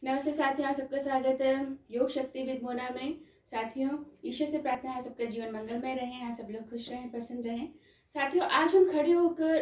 नमस्ते साथियों, आप सबका स्वागत है योग शक्ति विद मोना में। साथियों, ईश्वर से प्रार्थना है सबका जीवन मंगलमय रहे, आप सब लोग खुश रहें, प्रसन्न रहें। साथियों, आज हम खड़े होकर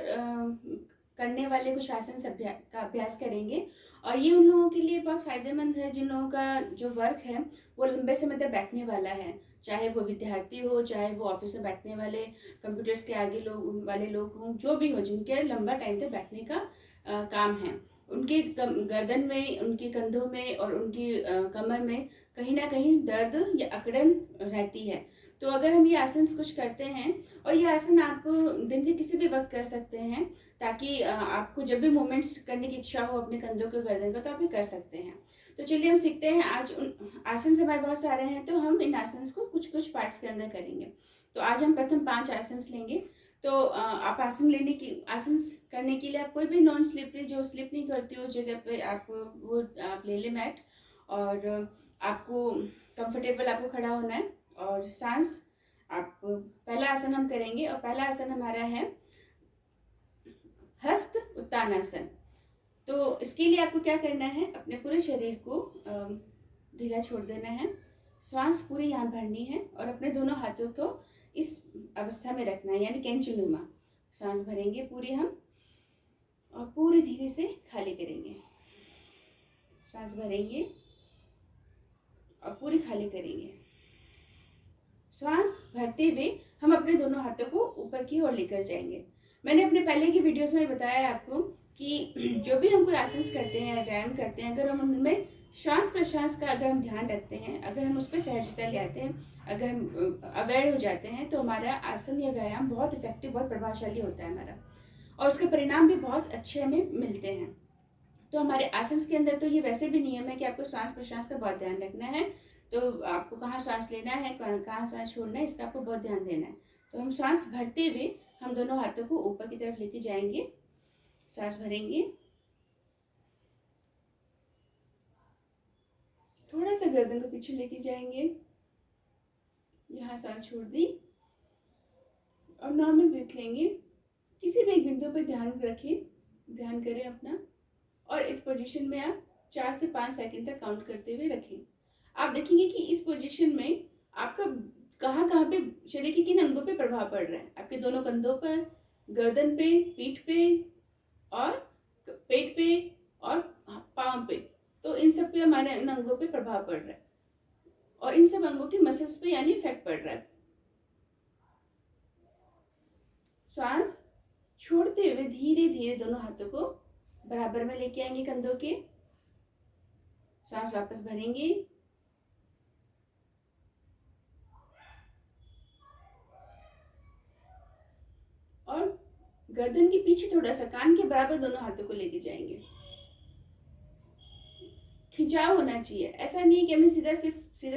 करने वाले कुछ आसन का अभ्यास करेंगे और ये उन लोगों के लिए बहुत फायदेमंद है जिन लोगों का जो वर्क है वो लंबे समय तक बैठने वाला है। चाहे वो विद्यार्थी हो, चाहे वो ऑफिस में बैठने वाले, कंप्यूटर्स के आगे लोग हों, जो भी हो, जिनके लंबा टाइम तक बैठने का काम है। उनके गर्दन में, उनके कंधों में और उनकी कमर में कहीं ना कहीं दर्द या अकड़न रहती है। तो अगर हम ये आसन कुछ करते हैं, और ये आसन आप दिन के किसी भी वक्त कर सकते हैं, ताकि आपको जब भी मूवमेंट्स करने की इच्छा हो अपने कंधों के गर्दन का, तो आप ये कर सकते हैं। तो चलिए हम सीखते हैं। आज उन आसन हमारे बहुत सारे हैं, तो हम इन आसन को कुछ कुछ पार्ट्स के अंदर करेंगे। तो आज हम प्रथम 5 आसन लेंगे। तो आप आसन करने के लिए आप कोई भी नॉन स्लिपरी, जो स्लिप नहीं करती हो जगह पे, आप ले ले मैट। और आपको कंफर्टेबल आपको खड़ा होना है और सांस आप पहला आसन हम करेंगे। और पहला आसन हमारा है हस्त उत्तानासन। तो इसके लिए आपको क्या करना है, अपने पूरे शरीर को ढीला छोड़ देना है, श्वास पूरी यहाँ भरनी है और अपने दोनों हाथों को इस अवस्था में रखना है, यानी कैंचुनुमा। सांस भरेंगे पूरी हम और पूरी धीरे से खाली करेंगे। सांस भरेंगे और पूरी खाली करेंगे। श्वास भरते हुए हम अपने दोनों हाथों को ऊपर की ओर लेकर जाएंगे। मैंने अपने पहले की वीडियोस में बताया आपको कि जो भी हम कोई आसन करते हैं, व्यायाम करते हैं, अगर हम उनमें श्वास प्रश्वास का अगर हम ध्यान रखते हैं, अगर हम उस पर सहजता ले आते हैं, अगर हम अवेयर हो जाते हैं, तो हमारा आसन या व्यायाम बहुत इफेक्टिव, बहुत प्रभावशाली होता है हमारा, और उसके परिणाम भी बहुत अच्छे हमें मिलते हैं। तो हमारे आसन के अंदर तो ये वैसे भी नियम है कि आपको श्वास प्रश्वास का बहुत ध्यान रखना है। तो आपको कहाँ श्वास लेना है, कहाँ श्वास छोड़ना है, इसका आपको बहुत ध्यान देना है। तो हम श्वास भरते हुए हम दोनों हाथों को ऊपर की तरफ लेके जाएंगे। सांस भरेंगे, थोड़ा सा गर्दन को पीछे लेके जाएंगे, यहाँ सांस छोड़ दी और नॉर्मल ब्रीथ लेंगे। किसी भी एक बिंदु पर ध्यान रखें, ध्यान करें अपना, और इस पोजीशन में आप 4 से 5 सेकंड तक काउंट करते हुए रखें। आप देखेंगे कि इस पोजीशन में आपका कहाँ कहाँ पे, शरीर के किन अंगों पे प्रभाव पड़ रहा है। आपके दोनों कंधों पर, गर्दन पे, पीठ पे और पेट पे और पाँव पे। तो इन सब पे हमारे इन अंगों पे प्रभाव पड़ रहा है और इन सब अंगों के मसल्स पे यानी इफेक्ट पड़ रहा है। श्वास छोड़ते हुए धीरे धीरे दोनों हाथों को बराबर में लेके आएंगे कंधों के। सांस वापस भरेंगे और गर्दन के पीछे थोड़ा सा, कान के बराबर दोनों हाथों को लेके जाएंगे। खिंचाव होना चाहिए, ऐसा नहीं है कि हमने सीधा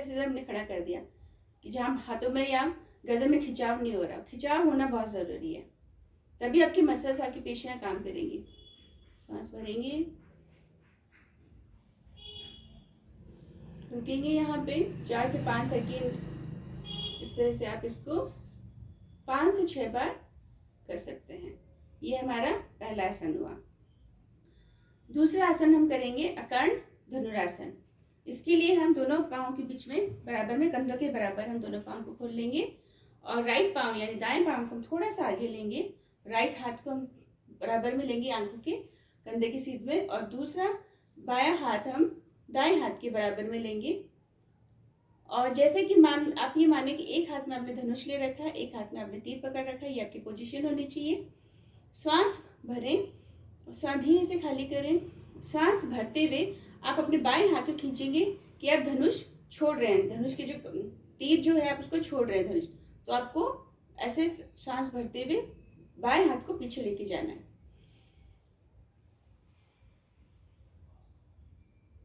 सीधा हमने खड़ा कर दिया, कि जहाँ हाथों में या गर्दन में खिंचाव नहीं हो रहा। खिंचाव होना बहुत जरूरी है, तभी आपकी मसल्स, आपकी पेशियां काम करेंगी। सांस भरेंगे, रुकेंगे यहाँ पे 4 से 5 सेकेंड। इस तरह से आप इसको 5 से 6 बार कर सकते हैं। ये हमारा पहला आसन हुआ। दूसरा आसन हम करेंगे अकर्ण धनुरासन। इसके लिए हम दोनों पाँव के बीच में बराबर में, कंधों के बराबर हम दोनों पाँव को खोल लेंगे और राइट पाँव यानी दाएं पाँव को हम थोड़ा सा आगे लेंगे। राइट हाथ को हम बराबर में लेंगे आंखों के कंधे की सीध में, और दूसरा बायां हाथ हम दाएं हाथ के बराबर में लेंगे। और जैसे कि आप ये माने कि एक हाथ में आपने धनुष ले रखा है, एक हाथ में आपने तीर पकड़ रखा है, ये आपकी पोजीशन होनी चाहिए। श्वास भरें, श्वास धीरे से खाली करें। सांस भरते हुए आप अपने बाएं हाथ को खींचेंगे कि आप धनुष छोड़ रहे हैं, धनुष के जो तीर जो है आप उसको छोड़ रहे हैं धनुष। तो आपको ऐसे सांस भरते हुए बाएं हाथ को पीछे लेके जाना है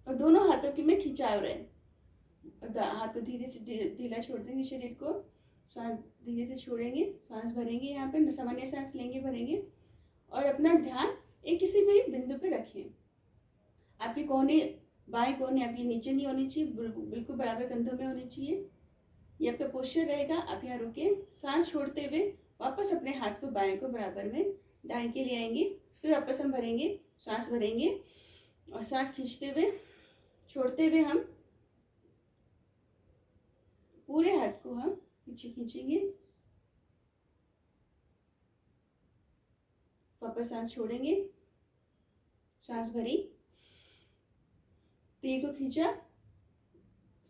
और दोनों हाथों की में खिंचाव रहे। हाथ को धीरे से ढीला छोड़ देंगे, शरीर को सांस धीरे से छोड़ेंगे। सांस भरेंगे, यहाँ पे सामान्य सांस लेंगे, भरेंगे और अपना ध्यान एक किसी भी बिंदु पे रखें। आपके कोहनी, बाएं कोहनी आपकी नीचे नहीं होनी चाहिए, बिल्कुल बराबर कंधों में होनी चाहिए। ये आपका पोस्चर रहेगा। आप यहाँ रुके, सांस छोड़ते हुए वापस अपने हाथ को बाएं को बराबर में दाएं के लिए आएंगे। फिर वापस हम भरेंगे, सांस भरेंगे और सांस खींचते हुए छोड़ते हुए हम पूरे हाथ को हम पीछे खींचेंगे, वापस सांस छोड़ेंगे, सांस भरी, तीर को खींचा,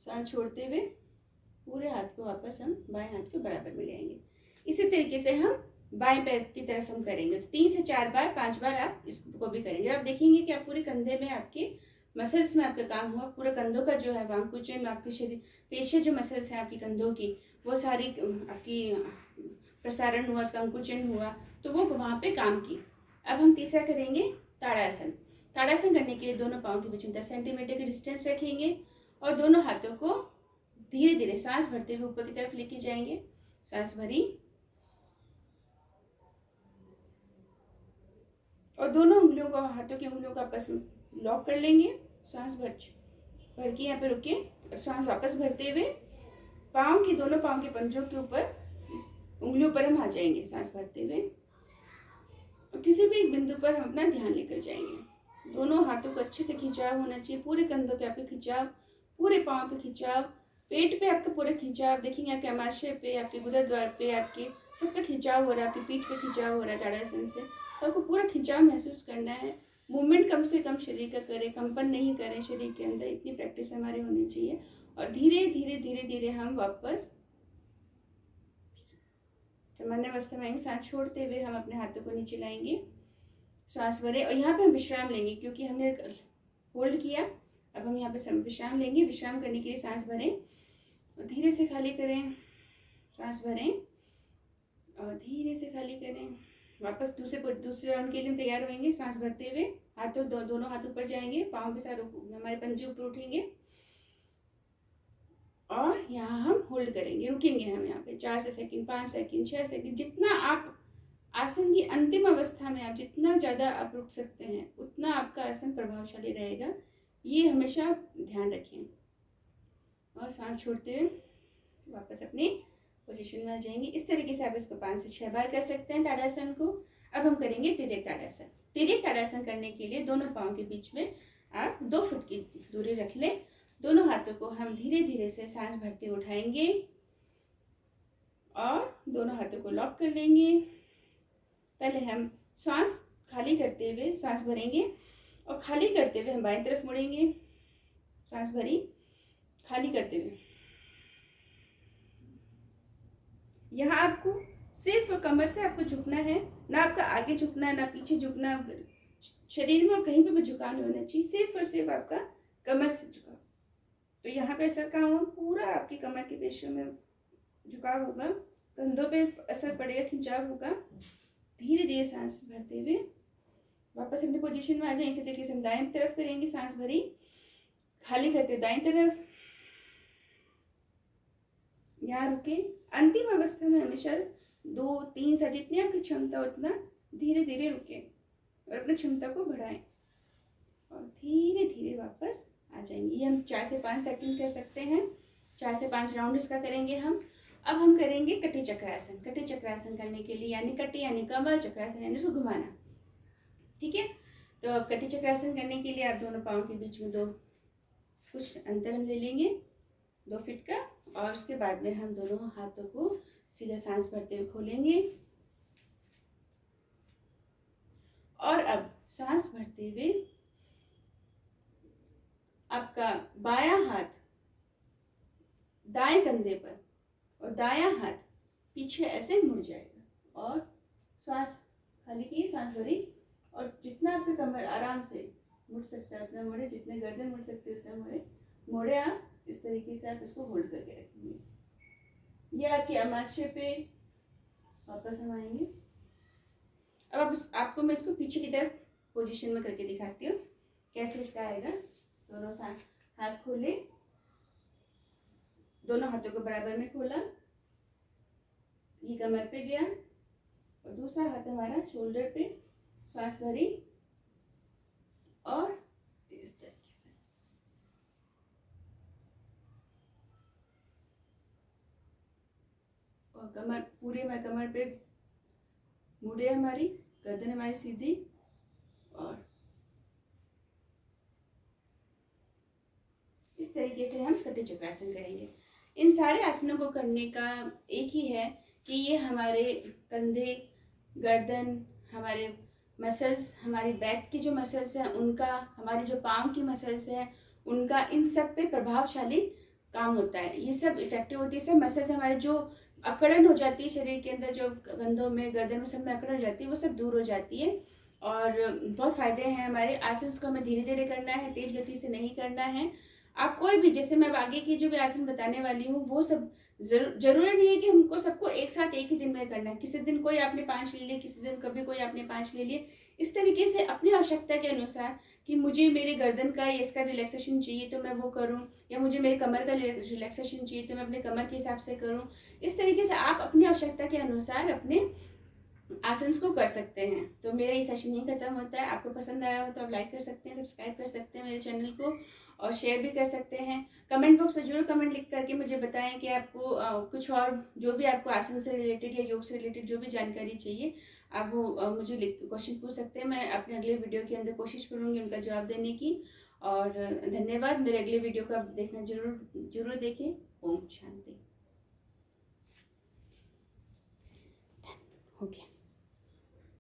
सांस छोड़ते हुए पूरे हाथ को वापस हम बाएं हाथ के बराबर में ले आएंगे। इसी तरीके से हम बाएं पैर की तरफ हम करेंगे। तो 3 से 4 बार 5 बार आप इसको भी करेंगे। आप देखेंगे कि आप पूरे कंधे में आपके मसल्स में आपका काम हुआ, पूरे कंधों का जो है वांकुचन, आपके शरीर पेशियां जो मसल्स हैं आपकी कंधों की, वो सारी आपकी प्रसारण हुआ, उसका अंकुचन हुआ, तो वो वहाँ पे काम की। अब हम तीसरा करेंगे ताड़ासन। ताड़ासन करने के लिए दोनों पाँव के बीच में 10 सेंटीमीटर की डिस्टेंस रखेंगे और दोनों हाथों को धीरे धीरे सांस भरते हुए ऊपर की तरफ लेके जाएंगे। सांस भरी और दोनों उंगलियों को, हाथों की उंगलियों को आपस में लॉक कर लेंगे। सांस भर के यहाँ पे रुके। अब सांस वापस भरते हुए पाँव की, दोनों पाँव के पंजों के ऊपर, उंगलियों पर हम आ जाएंगे। सांस भरते हुए और किसी भी एक बिंदु पर हम अपना ध्यान लेकर जाएंगे। दोनों हाथों को अच्छे से खिंचाव होना चाहिए, पूरे कंधों पे आपके खिंचाव, पूरे पाँव पे खिंचाव, पेट पे आपका पूरा खिंचाव। देखेंगे आपके अमाशय पे, आपके गुदा द्वार पे, आपके सब पे खिंचाव हो रहा है, आपकी पीठ पे खिंचाव हो रहा है ताड़ासन से। तो आपको पूरा खिंचाव महसूस करना है। मूवमेंट कम से कम शरीर का करें, कंपन नहीं करें शरीर के अंदर, इतनी प्रैक्टिस हमारी होनी चाहिए। और धीरे धीरे धीरे धीरे हम वापस सामान्य अवस्था में आएंगे। सांस छोड़ते हुए हम अपने हाथों को नीचे लाएंगे, सांस भरें और यहाँ पे हम विश्राम लेंगे क्योंकि हमने होल्ड किया। अब हम यहाँ पे विश्राम लेंगे। विश्राम करने के लिए सांस भरें और धीरे से खाली करें, सांस भरें और धीरे से खाली करें। वापस दूसरे राउंड के लिए हम तैयार होंगे। सांस भरते हुए हाथों दोनों हाथ ऊपर जाएंगे, पाँव के साथ हमारे पंजे ऊपर उठेंगे और यहाँ हम होल्ड करेंगे, रुकेंगे हम यहाँ पे 4 सेकंड, 5 सेकंड, 6 सेकंड। जितना आप आसन की अंतिम अवस्था में आप जितना ज़्यादा आप रुक सकते हैं उतना आपका आसन प्रभावशाली रहेगा, ये हमेशा आप ध्यान रखें। और सांस छोड़ते हुए वापस अपने पोजीशन में आ जाएंगे। इस तरीके से आप इसको 5 से 6 बार कर सकते हैं ताड़ासन को। अब हम करेंगे तिर्यक ताड़ासन। तिर्यक ताड़ासन करने के लिए दोनों पाँव के बीच में आप 2 फुट की दूरी रख लें। दोनों हाथों को हम धीरे धीरे से सांस भरते उठाएंगे और दोनों हाथों को लॉक कर लेंगे। पहले हम सांस खाली करते हुए सांस भरेंगे और खाली करते हुए हम बाएं तरफ मुड़ेंगे। सांस भरी, खाली करते हुए। यहाँ आपको सिर्फ कमर से आपको झुकना है, ना आपका आगे झुकना है ना पीछे झुकना। शरीर में कहीं पे भी झुकाव नहीं होना चाहिए, सिर्फ और सिर्फ आपका कमर से झुकाव। तो यहाँ पे असर कहाँ होगा, पूरा आपकी कमर के पेशियों में झुकाव होगा, कंधों पे असर पड़ेगा, खिंचाव होगा। धीरे धीरे सांस भरते हुए वापस अपनी पोजीशन में आ जाए। इसी तरीके से हम दाएं तरफ करेंगे। सांस भरी, खाली करते दाएं तरफ, यहाँ रुके। अंतिम अवस्था में हमेशा 2-3 से जितनी आपकी क्षमता उतना धीरे धीरे रुके और अपनी क्षमता को बढ़ाएं और धीरे धीरे वापस आ जाएंगे। ये हम 4 से 5 सेकंड कर सकते हैं। 4 से 5 राउंड इसका करेंगे हम। अब हम करेंगे कटी चक्रासन। कटी चक्रासन करने के लिए यानी कटी यानी कमर, चक्रासन यानी उसको घुमाना। ठीक है, तो अब कटी चक्रासन करने के लिए आप दोनों पाँव के बीच में कुछ अंतर हम ले लेंगे 2 फीट का और उसके बाद में हम दोनों हाथों को सीधा सांस भरते हुए खोलेंगे और अब सांस भरते हुए आपका बायां हाथ दाएं कंधे पर और दायां हाथ पीछे ऐसे मुड़ जाएगा और सांस खाली की, सांस भरी और जितना आपकी कमर आराम से मुड़ सकता है उतना मुड़े, जितने गर्दन मुड़ सकते हैं उतना मोड़े आप। इस तरीके से आप इसको होल्ड करके रखेंगे। ये आपके अमाशय पे वापस हम आएंगे। अब आपको मैं इसको पीछे की तरफ पोजीशन में करके दिखाती हूँ कैसे इसका आएगा। दोनों हाथ खोले, दोनों हाथों को बराबर में खोला, ये कमर पे गया और दूसरा हाथ हमारा शोल्डर पे, सांस भरी और इस तरीके से और कमर पूरे में कमर पे मुड़े, हमारी गर्दन हमारी सीधी और इस तरीके से हम कटी चक्रासन करेंगे। इन सारे आसनों को करने का एक ही है कि ये हमारे कंधे, गर्दन, हमारे मसल्स, हमारी बैक की जो मसल्स हैं उनका, हमारी जो पाँव की मसल्स हैं उनका, इन सब पे प्रभावशाली काम होता है। ये सब इफेक्टिव होती है। सब मसल्स हमारे जो अकड़न हो जाती है शरीर के अंदर, जो कंधों में, गर्दन में, सब में अकड़न हो जाती है, वो सब दूर हो जाती है। और बहुत फ़ायदे हैं हमारे आसन को। हमें धीरे धीरे करना है, तेज गति से नहीं करना है। आप कोई भी, जैसे मैं अब आगे की जो भी आसन बताने वाली हूँ वो सब जरूरी नहीं है कि हमको सबको एक साथ एक ही दिन में करना है। किसी दिन कोई आपने 5 ले लिए, किसी दिन कभी कोई आपने 5 ले लिए। इस तरीके से अपनी आवश्यकता के अनुसार कि मुझे मेरे गर्दन का या इसका रिलैक्सेशन चाहिए तो मैं वो करूं, या मुझे मेरे कमर का रिलैक्सेशन चाहिए तो मैं अपने कमर के हिसाब से करूं। इस तरीके से आप अपनी आवश्यकता के अनुसार अपने आसन्स को कर सकते हैं। तो मेरा ये सेशन यहीं खत्म होता है। आपको पसंद आया हो तो आप लाइक कर सकते हैं, सब्सक्राइब कर सकते हैं मेरे चैनल को, और शेयर भी कर सकते हैं। कमेंट बॉक्स में जरूर कमेंट लिख करके मुझे बताएं कि आपको कुछ और जो भी आपको आसन से रिलेटेड या योग से रिलेटेड जो भी जानकारी चाहिए, आप वो मुझे क्वेश्चन पूछ सकते हैं। मैं अपने अगले वीडियो के अंदर कोशिश करूँगी उनका जवाब देने की। और धन्यवाद। मेरे अगले वीडियो को आप देखना जरूर देखें। ओम शांति। हो गया।